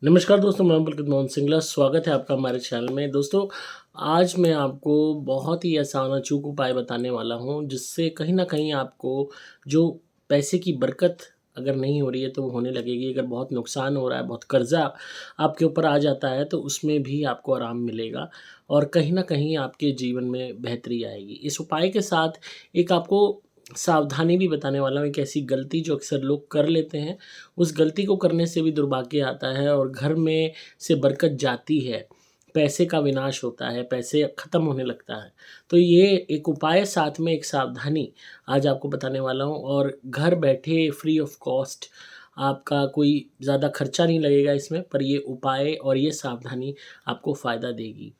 नमस्कार दोस्तों, मैं पुलकित मोहन सिंगला। स्वागत है आपका हमारे चैनल में। दोस्तों, आज मैं आपको बहुत ही आसान अचूक उपाय बताने वाला हूँ, जिससे कहीं न कहीं आपको जो पैसे की बरकत अगर नहीं हो रही है, तो वो होने लगेगी। अगर बहुत नुकसान हो रहा है, बहुत कर्ज़ा आपके ऊपर आ जाता है, तो उसमें भी आपको आराम मिलेगा और कहीं न कहीं आपके जीवन में बेहतरी आएगी। इस उपाय के साथ एक आपको सावधानी भी बताने वाला हूँ, एक ऐसी गलती जो अक्सर लोग कर लेते हैं, उस गलती को करने से भी दुर्भाग्य आता है और घर में से बरकत जाती है, पैसे का विनाश होता है, पैसे ख़त्म होने लगता है। तो ये एक उपाय साथ में एक सावधानी आज आपको बताने वाला हूँ और घर बैठे फ्री ऑफ कॉस्ट आपका कोई ज़्यादा खर्चा नहीं लगेगा इसमें, पर ये उपाय और ये सावधानी आपको फ़ायदा देगी।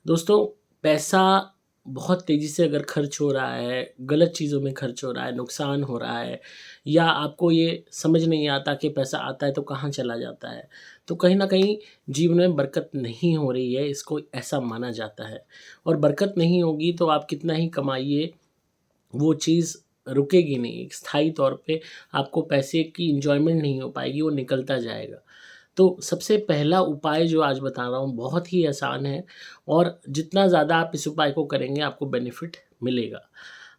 दोस्तों, पैसा बहुत तेज़ी से अगर खर्च हो रहा है, गलत चीज़ों में खर्च हो रहा है, नुकसान हो रहा है या आपको ये समझ नहीं आता कि पैसा आता है तो कहाँ चला जाता है, तो कहीं न कहीं जीवन में बरकत नहीं हो रही है, इसको ऐसा माना जाता है। और बरकत नहीं होगी तो आप कितना ही कमाइए, वो चीज़ रुकेगी नहीं। एक स्थायी तौर पे आपको पैसे की एन्जॉयमेंट नहीं हो पाएगी, वो निकलता जाएगा। तो सबसे पहला उपाय जो आज बता रहा हूँ बहुत ही आसान है और जितना ज़्यादा आप इस उपाय को करेंगे आपको बेनिफिट मिलेगा।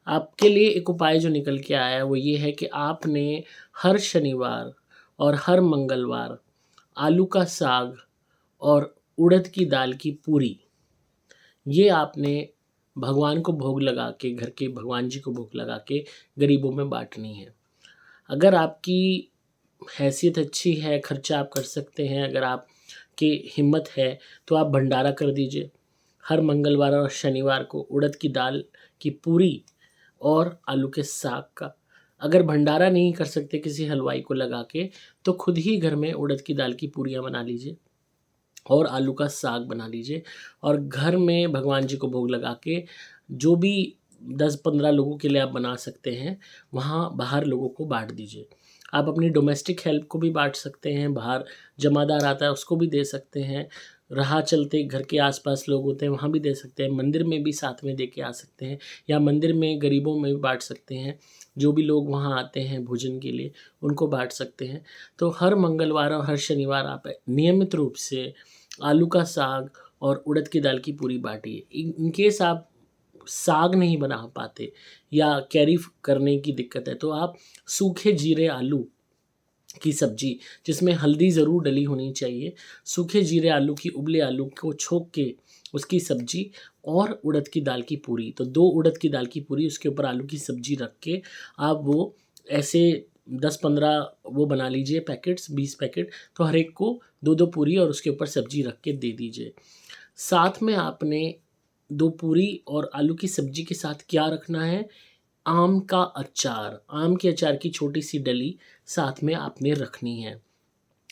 आपके लिए एक उपाय जो निकल के आया है वो ये है कि आपने हर शनिवार और हर मंगलवार आलू का साग और उड़द की दाल की पूरी, ये आपने भगवान को भोग लगा के, घर के भगवान जी को भोग लगा के गरीबों में बाँटनी है। अगर आपकी हैसियत अच्छी है, खर्चा आप कर सकते हैं, अगर आपकी हिम्मत है, तो आप भंडारा कर दीजिए। हर मंगलवार और शनिवार को उड़द की दाल की पूरी और आलू के साग का। अगर भंडारा नहीं कर सकते किसी हलवाई को लगा के, तो खुद ही घर में उड़द की दाल की पूरियाँ बना लीजिए और आलू का साग बना लीजिए और घर में भगवान जी को भोग लगा के जो भी 10-15 लोगों के लिए आप बना सकते हैं, वहाँ बाहर लोगों को बाँट दीजिए। आप अपनी डोमेस्टिक हेल्प को भी बाँट सकते हैं, बाहर जमादार आता है उसको भी दे सकते हैं, राह चलते घर के आस-पास लोग होते हैं वहाँ भी दे सकते हैं, मंदिर में भी साथ में दे के आ सकते हैं या मंदिर में गरीबों में भी बाँट सकते हैं। जो भी लोग वहाँ आते हैं भोजन के लिए, उनको बाँट सकते हैं। तो हर मंगलवार और हर शनिवार आप नियमित रूप से आलू का साग और उड़द की दाल की पूरी बाटिए। इन केस आप साग नहीं बना पाते या कैरी करने की दिक्कत है, तो आप सूखे जीरे आलू की सब्जी, जिसमें हल्दी ज़रूर डली होनी चाहिए, सूखे जीरे आलू की उबले आलू को छोक के उसकी सब्जी और उड़द की दाल की पूरी। तो 2 उड़द की दाल की पूरी, उसके ऊपर आलू की सब्जी रख के आप वो ऐसे 10-15 वो बना लीजिए पैकेट्स, 20 पैकेट, तो हर एक को 2-2 पूरी और उसके ऊपर सब्जी रख के दे दीजिए। साथ में आपने 2 पूरी और आलू की सब्जी के साथ क्या रखना है, आम का अचार, आम के अचार की छोटी-सी डली साथ में आपने रखनी है।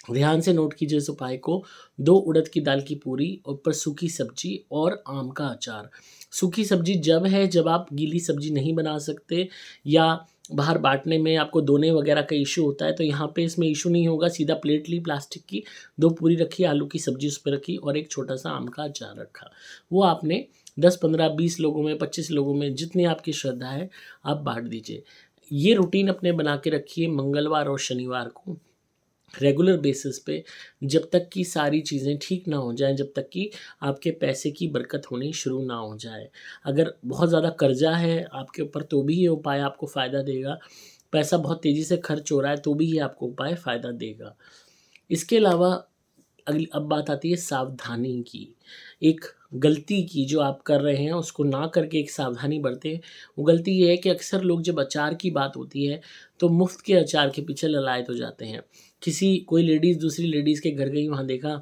ध्यान से नोट कीजिए इस उपाय को। 2 उड़द की दाल की पूरी, ऊपर सूखी सब्जी और आम का अचार। सूखी सब्जी जब है जब आप गीली सब्जी नहीं बना सकते या बाहर बाँटने में आपको दोने वगैरह का इश्यू होता है, तो यहाँ पे इसमें इश्यू नहीं होगा। सीधा प्लेट ली प्लास्टिक की, 2 पूरी रखी, आलू की सब्जी उस पे रखी और एक छोटा-सा आम का अचार रखा। वो आपने 10, 15, 20 लोगों में, 25 लोगों में, जितनी आपकी श्रद्धा है, आप बाँट दीजिए। ये रूटीन अपने बना के रखिए मंगलवार और शनिवार को। रेगुलर बेसिस पे, जब तक कि सारी चीज़ें ठीक ना हो जाएँ, जब तक कि आपके पैसे की बरकत होनी शुरू ना हो जाए। अगर बहुत ज़्यादा कर्ज़ा है आपके ऊपर तो भी ये उपाय आपको फ़ायदा देगा। पैसा बहुत तेज़ी से खर्च हो रहा है तो भी ये आपको उपाय फ़ायदा देगा। इसके अलावा अगली अब बात आती है सावधानी की। एक गलती की जो आप कर रहे हैं उसको ना करके एक सावधानी बरतें। वो गलती ये है कि अक्सर लोग जब अचार की बात होती है तो मुफ़्त के अचार के पीछे ललायत हो जाते हैं। कोई लेडीज़ दूसरी लेडीज़ के घर गई, वहाँ देखा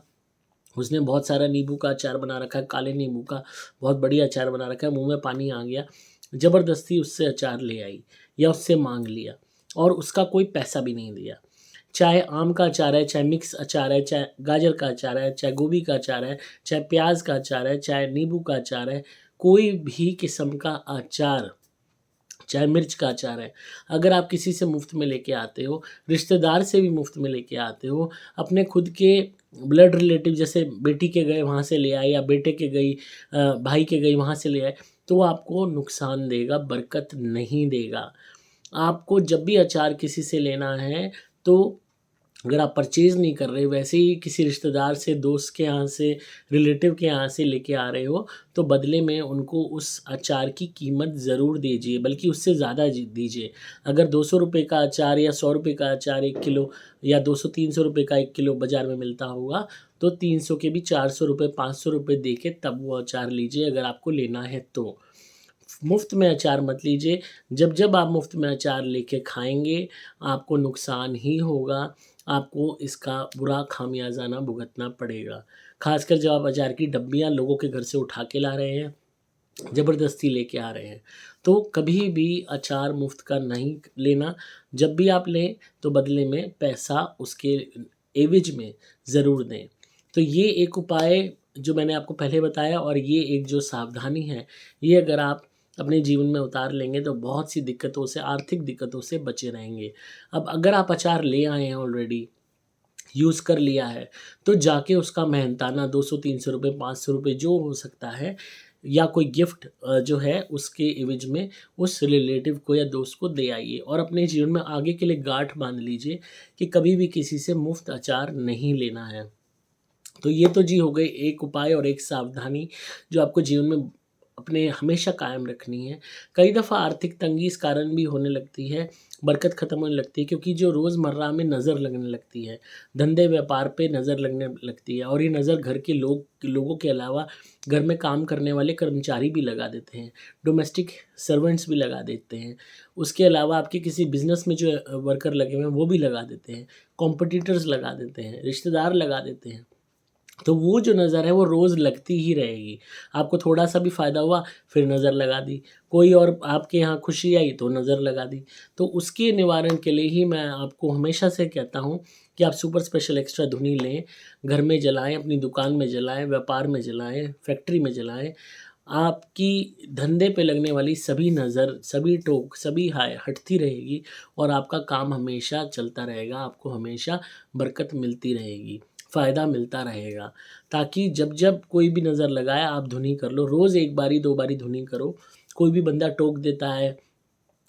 उसने बहुत सारा नींबू का अचार बना रखा है, काले नींबू का बहुत बढ़िया अचार बना रखा है, मुँह में पानी आ गया। ज़बरदस्ती उससे अचार ले आई या उससे माँग लिया और उसका कोई पैसा भी नहीं दिया। चाहे आम का अचार है, चाहे मिक्स अचार है, चाहे गाजर का अचार है, चाहे गोभी का अचार है, चाहे प्याज़ का अचार है, चाहे नींबू का अचार है, कोई भी किस्म का अचार, चाहे मिर्च का अचार है, अगर आप किसी से मुफ़्त में लेके आते हो, रिश्तेदार से भी मुफ़्त में लेके आते हो, अपने खुद के ब्लड रिलेटिव जैसे बेटी के गए वहाँ से ले आए या बेटे के गई भाई के गई वहाँ से ले आए, तो आपको नुकसान देगा, बरकत नहीं देगा। आपको जब भी अचार किसी से लेना है तो अगर आप परचेज़ नहीं कर रहे, वैसे ही किसी रिश्तेदार से, दोस्त के यहाँ से, रिलेटिव के यहाँ से लेके आ रहे हो, तो बदले में उनको उस अचार की कीमत ज़रूर दीजिए, बल्कि उससे ज़्यादा दीजिए। अगर ₹200 का अचार या ₹100 का अचार 1 किलो या 200-300 का 1 किलो बाज़ार में मिलता होगा, तो 300 के भी ₹400 ₹500 दे के तब वो अचार लीजिए, अगर आपको लेना है तो। मुफ़्त में अचार मत लीजिए। जब आप मुफ़्त में अचार लेके खाएँगे, आपको नुकसान ही होगा, आपको इसका बुरा खामियाज़ा भुगतना पड़ेगा। ख़ासकर जब आप अचार की डब्बियाँ लोगों के घर से उठा के ला रहे हैं, ज़बरदस्ती लेके आ रहे हैं, तो कभी भी अचार मुफ़्त का नहीं लेना। जब भी आप लें, तो बदले में पैसा उसके एवज़ में ज़रूर दें। तो ये एक उपाय जो मैंने आपको पहले बताया, और ये एक जो सावधानी है, ये अगर आप अपने जीवन में उतार लेंगे तो बहुत सी दिक्कतों से, आर्थिक दिक्कतों से बचे रहेंगे। अब अगर आप अचार ले आए हैं ऑलरेडी, यूज़ कर लिया है, तो जाके उसका मेहनताना ₹200-300 ₹500 जो हो सकता है, या कोई गिफ्ट जो है उसके एवज़ में उस रिलेटिव को या दोस्त को दे आइए, और अपने जीवन में आगे के लिए गाँठ बाँध लीजिए कि कभी भी किसी से मुफ़्त अचार नहीं लेना है। तो ये तो जी हो गई एक उपाय और एक सावधानी जो आपको जीवन में अपने हमेशा कायम रखनी है। कई दफ़ा आर्थिक तंगी इस कारण भी होने लगती है, बरकत ख़त्म होने लगती है, क्योंकि जो रोज़मर्रा में नज़र लगने लगती है, धंधे व्यापार पे नज़र लगने लगती है, और ये नज़र घर के लोगों के अलावा घर में काम करने वाले कर्मचारी भी लगा देते हैं, डोमेस्टिक सर्वेंट्स भी लगा देते हैं। उसके अलावा आपके किसी बिज़नेस में जो वर्कर लगे हुए हैं वो भी लगा देते हैं, कॉम्पिटिटर्स लगा देते हैं, रिश्तेदार लगा देते हैं। तो वो जो नज़र है वो रोज़ लगती ही रहेगी। आपको थोड़ा-सा भी फ़ायदा हुआ, फिर नज़र लगा दी। कोई और आपके यहाँ खुशी आई तो नज़र लगा दी। तो उसके निवारण के लिए ही मैं आपको हमेशा से कहता हूँ कि आप सुपर स्पेशल एक्स्ट्रा धुनी लें, घर में जलाएँ, अपनी दुकान में जलाएँ, व्यापार में जलाएँ, फैक्ट्री में जलाएँ। आपकी धंधे पे लगने वाली सभी नज़र, सभी टोक, सभी हाय हटती रहेगी, और आपका काम हमेशा चलता रहेगा, आपको हमेशा बरकत मिलती रहेगी, फ़ायदा मिलता रहेगा। ताकि जब कोई भी नज़र लगाए आप धुनी कर लो, रोज़ 1 बारी 2 बारी धुनी करो। कोई भी बंदा टोक देता है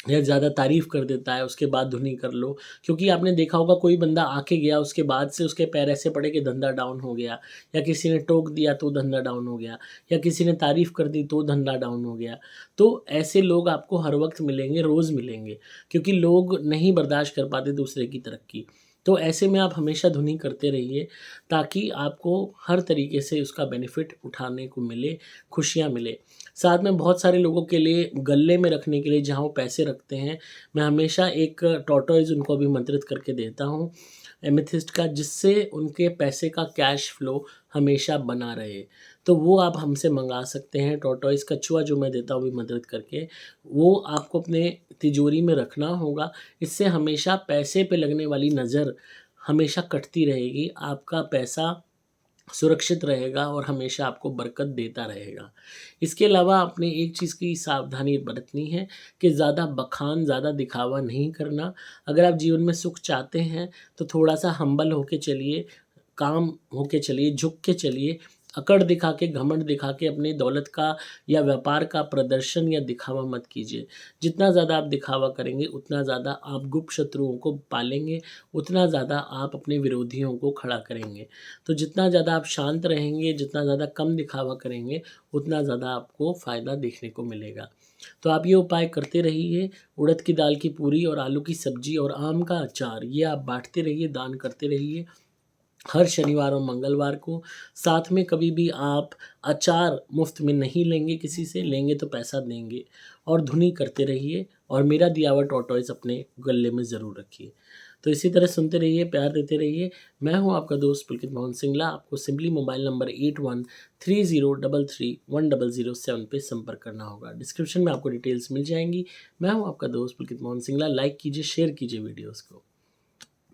या ज़्यादा तारीफ़ कर देता है, उसके बाद धुनी कर लो। क्योंकि आपने देखा होगा कोई बंदा आके गया, उसके बाद से उसके पैर ऐसे पड़े कि धंधा डाउन हो गया, या किसी ने टोक दिया तो धंधा डाउन हो गया, या किसी ने तारीफ़ कर दी तो धंधा डाउन हो गया। तो ऐसे लोग आपको हर वक़्त मिलेंगे, रोज़ मिलेंगे, क्योंकि लोग नहीं बर्दाश्त कर पाते दूसरे की तरक्की। तो ऐसे में आप हमेशा धुनी करते रहिए, ताकि आपको हर तरीके से उसका बेनिफिट उठाने को मिले, खुशियाँ मिले। साथ में बहुत सारे लोगों के लिए गल्ले में रखने के लिए जहाँ वो पैसे रखते हैं, मैं हमेशा एक टॉर्टोइज़ उनको अभिमंत्रित करके देता हूँ, एमेथिस्ट का, जिससे उनके पैसे का कैश फ्लो हमेशा बना रहे। तो वो आप हमसे मँगा सकते हैं, टॉर्टोइज़ कछुआ जो मैं देता हूँ अभिमंत्रित करके, वो आपको अपने तिजोरी में रखना होगा। इससे हमेशा पैसे पे लगने वाली नज़र हमेशा कटती रहेगी, आपका पैसा सुरक्षित रहेगा और हमेशा आपको बरकत देता रहेगा। इसके अलावा आपने एक चीज़ की सावधानी बरतनी है कि ज़्यादा बखान, ज़्यादा दिखावा नहीं करना। अगर आप जीवन में सुख चाहते हैं, तो थोड़ा-सा हम्बल होके चलिए, काम होके चलिए, झुक के चलिए। अकड़ दिखा के, घमंड दिखा के अपनी दौलत का या व्यापार का प्रदर्शन या दिखावा मत कीजिए। जितना ज़्यादा आप दिखावा करेंगे, उतना ज़्यादा आप गुप्त शत्रुओं को पालेंगे, उतना ज़्यादा आप अपने विरोधियों को खड़ा करेंगे। तो जितना ज़्यादा आप शांत रहेंगे, जितना ज़्यादा कम दिखावा करेंगे, उतना ज़्यादा आपको फ़ायदा देखने को मिलेगा। तो आप ये उपाय करते रहिए, उड़द की दाल की पूरी और आलू की सब्ज़ी और आम का अचार, ये आप बाँटते रहिए, दान करते रहिए। हर शनिवार और मंगलवार को। साथ में कभी भी आप अचार मुफ़्त में नहीं लेंगे किसी से, लेंगे तो पैसा देंगे, और धुनी करते रहिए, और मेरा दिया हुआ टॉर्टोइज़ अपने गले में ज़रूर रखिए। तो इसी तरह सुनते रहिए, प्यार देते रहिए। मैं हूँ आपका दोस्त पुलकित मोहन सिंगला। आपको सिंपली मोबाइल नंबर 8130331007 पे संपर्क करना होगा। डिस्क्रिप्शन में आपको डिटेल्स मिल जाएँगी। मैं हूँ आपका दोस्त पुलकित मोहन सिंगला। लाइक कीजिए, शेयर कीजिए वीडियोज़ को।